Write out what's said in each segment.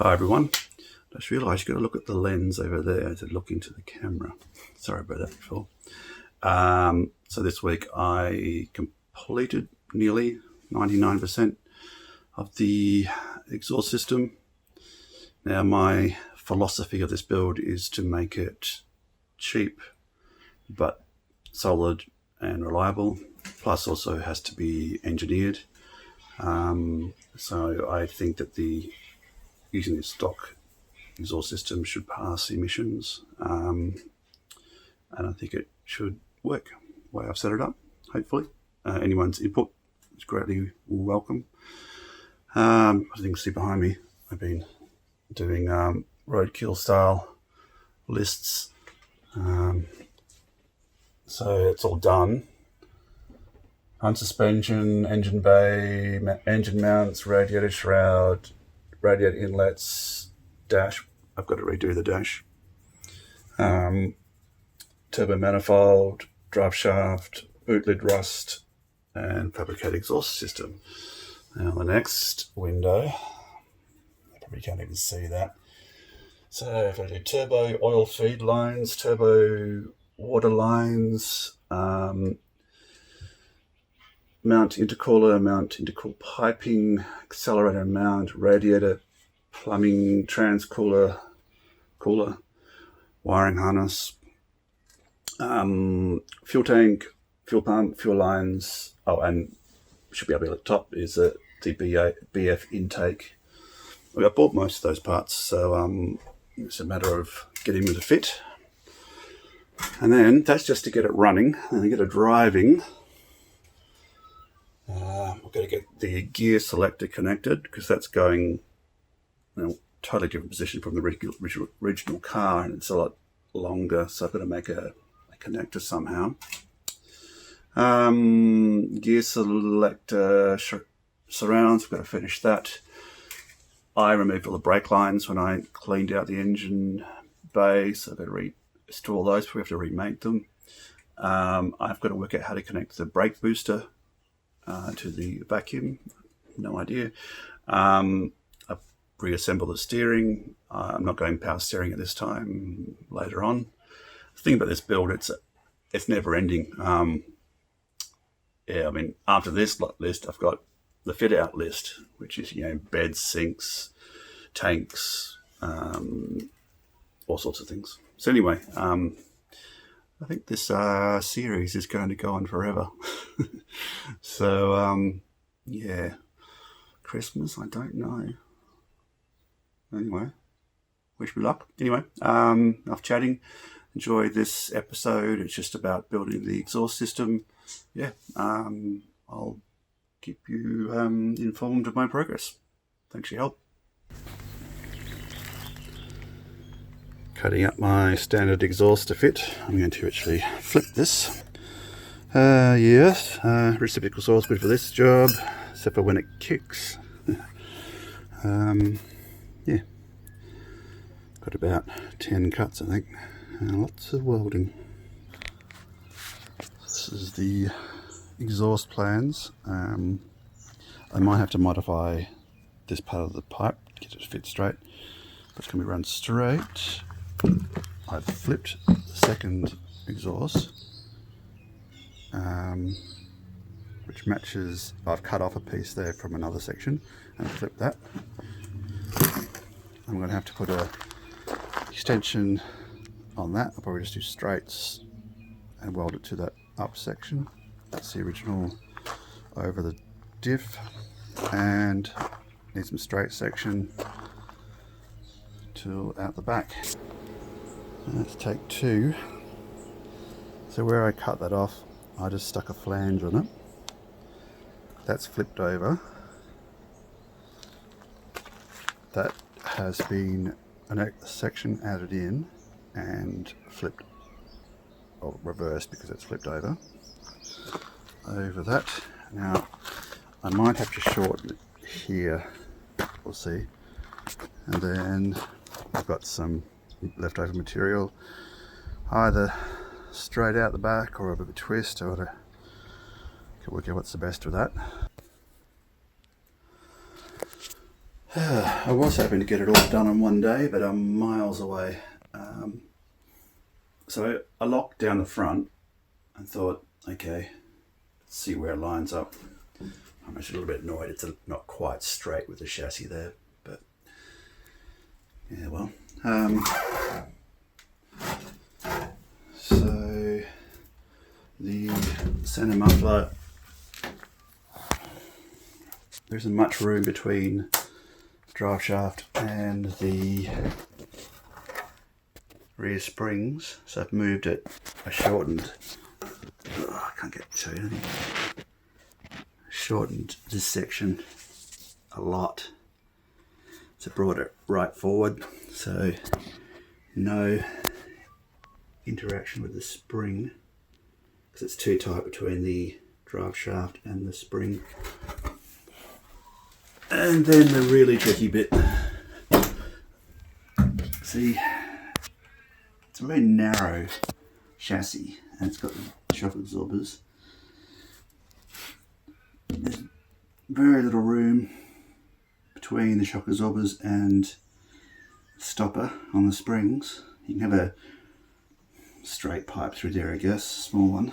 Hi everyone. I just realised you've got to look at the lens over there to look into the camera. Sorry about that before. So this week I completed nearly 99% of the exhaust system. Now my philosophy of this build is to make it cheap but solid and reliable, plus also has to be engineered. So I think that using the stock exhaust system should pass emissions, and I think it should work the way I've set it up, hopefully. Anyone's input is greatly welcome. As you can see behind me, I've been doing roadkill style lists. So it's all done. Unsuspension, engine bay, engine mounts, radiator shroud, radiator inlets, dash. I've got to redo the dash. Turbo manifold, drive shaft, boot lid rust, and fabricated exhaust system. Now the next window, I probably can't even see that. So I've got to do turbo oil feed lines, turbo water lines, mount intercooler piping, accelerator mount, radiator, plumbing, cooler, wiring harness, fuel tank, fuel pump, fuel lines. Oh, and should be up at the top is the BF intake. I bought most of those parts, so it's a matter of getting them to fit. And then that's just to get it running and to get it driving. We've got to get the gear selector connected because that's going totally different position from the original car, and it's a lot longer, so I've got to make a connector somehow. Gear selector surrounds, we've got to finish that. I removed all the brake lines when I cleaned out the engine bay, so I've got to reinstall those. We have to remake them. I've got to work out how to connect the brake booster to the vacuum. No idea. I've reassembled the steering. I'm not going power steering at this time, later on. The thing about this build, it's never ending. After this list, I've got the fit out list, which is, beds, sinks, tanks, all sorts of things. So anyway, I think this series is going to go on forever. So, yeah. Christmas, I don't know. Anyway, wish me luck. Anyway, enough chatting. Enjoy this episode. It's just about building the exhaust system. Yeah, I'll keep you informed of my progress. Thanks for your help. Cutting up my standard exhaust to fit. I'm going to actually flip this. Yes, reciprocal saw is good for this job, except for when it kicks. Yeah, got about 10 cuts I think, and lots of welding. This is the exhaust plans. I might have to modify this part of the pipe to get it to fit straight, but it's going to be run straight. I've flipped the second exhaust, which matches. I've cut off a piece there from another section and flipped that. I'm going to have to put a extension on that. I'll probably just do straights and weld it to that up section. That's the original over the diff, and need some straight section to out the back. Let's take two. So where I cut that off, I just stuck a flange on it. That's flipped over. That has been a section added in and flipped, or reversed because it's flipped over that. Now I might have to shorten it here, we'll see. And then I've got some leftover material, either straight out the back or a bit of a twist, or to work out what's the best with that. I was hoping to get it all done in one day, but I'm miles away. So I locked down the front and thought, okay, let's see where it lines up. I'm actually a little bit annoyed it's not quite straight with the chassis there, but yeah, well. So the center muffler, there isn't much room between the drive shaft and the rear springs, so I've moved it. I shortened. I can't show you anything. Shortened this section a lot, so brought it right forward, so no interaction with the spring because it's too tight between the drive shaft and the spring. And then the really tricky bit. See, it's a very narrow chassis and it's got the shock absorbers. There's very little room between the shock absorbers and the stopper on the springs. You can have a straight pipe through there, I guess, a small one,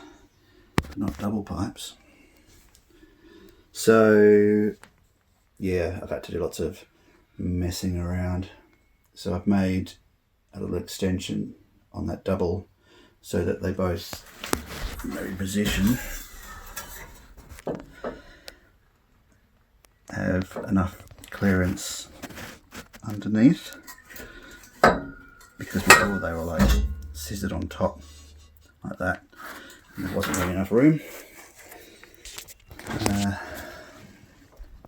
but not double pipes. So yeah, I've had to do lots of messing around. So I've made a little extension on that double so that they both position have enough clearance underneath, because before they were like scissored on top like that and there wasn't really enough room.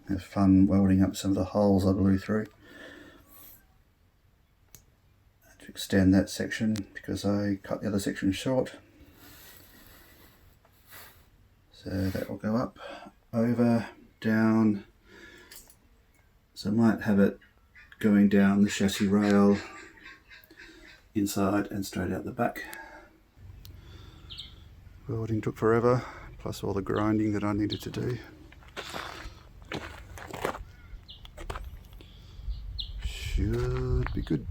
Have fun welding up some of the holes I blew through. I had to extend that section because I cut the other section short. So that will go up, over, down. So I might have it going down the chassis rail, inside and straight out the back. Welding took forever, plus all the grinding that I needed to do. Should be good.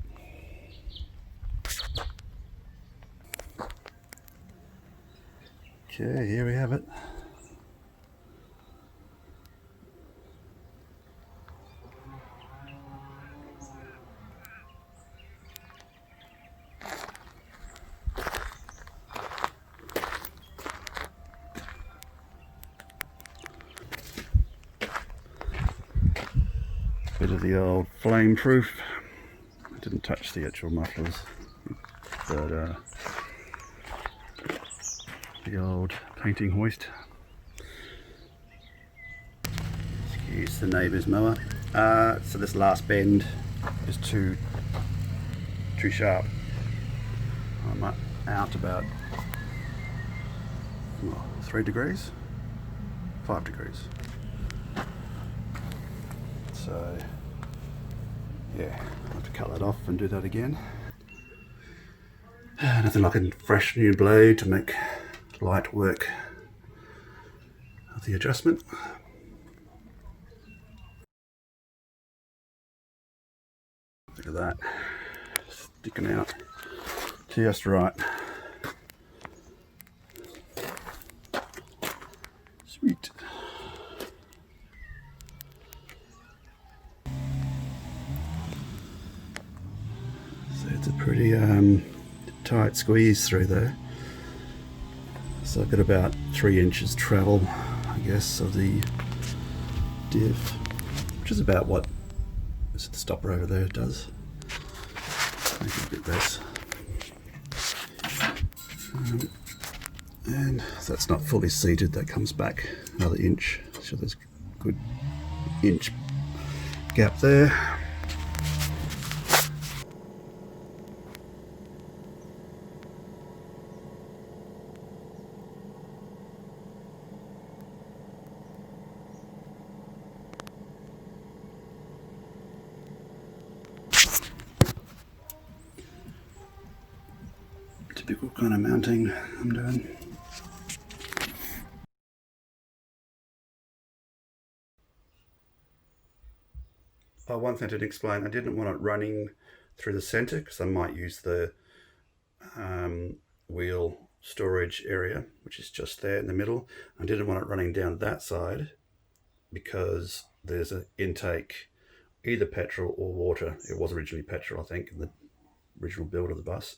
Okay, here we have it. Bit of the old flame proof. I didn't touch the actual mufflers, but the old painting hoist. Excuse the neighbour's mower. So this last bend is too sharp. I'm out about 3 degrees, 5 degrees. So yeah, I'll have to cut that off and do that again. Nothing like a fresh new blade to make light work of the adjustment. Look at that, sticking out just right. Sweet. So it's a pretty tight squeeze through there. So I've got about 3 inches travel, I guess, of the diff, which is about what the stopper over there does. Make it a bit less. And so that's not fully seated, that comes back another inch. So there's a good inch gap there. Typical kind of mounting I'm doing. One thing I didn't explain, I didn't want it running through the center because I might use the wheel storage area, which is just there in the middle. I didn't want it running down that side because there's an intake, either petrol or water. It was originally petrol, I think, in the original build of the bus,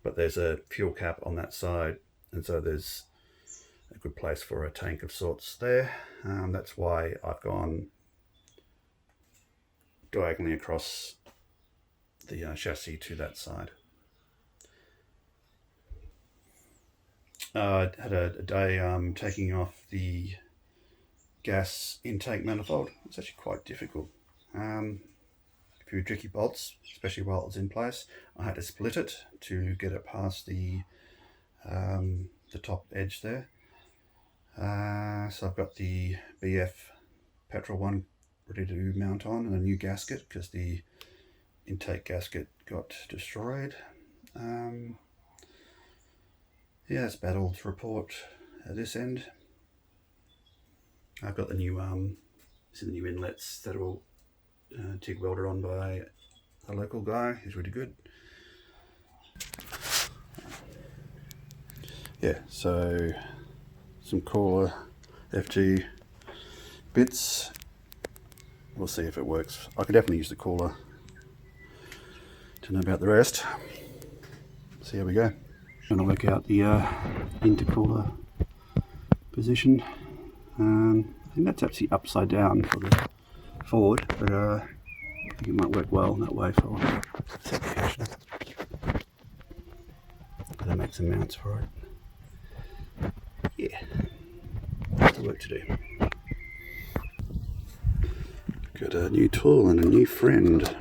but there's a fuel cap on that side, and so there's a good place for a tank of sorts there. That's why I've gone diagonally across the chassis to that side. I had a day taking off the gas intake manifold. It's actually quite difficult. A few tricky bolts, especially while it was in place. I had to split it to get it past the top edge there. So I've got the BF petrol one ready to mount on, and a new gasket because the intake gasket got destroyed. Yeah, that's about all to report at this end. I've got the new inlets that are all TIG welded on by a local guy. He's really good. Yeah, so some cooler FG bits. We'll see if it works. I could definitely use the cooler to know about the rest. See how we go. I'm going to work out the intercooler position. I think that's actually upside down for the forward, but I think it might work well that way for this application. Gotta make some mounts for it. Yeah, lots of work to do. Got a new tool and a new friend.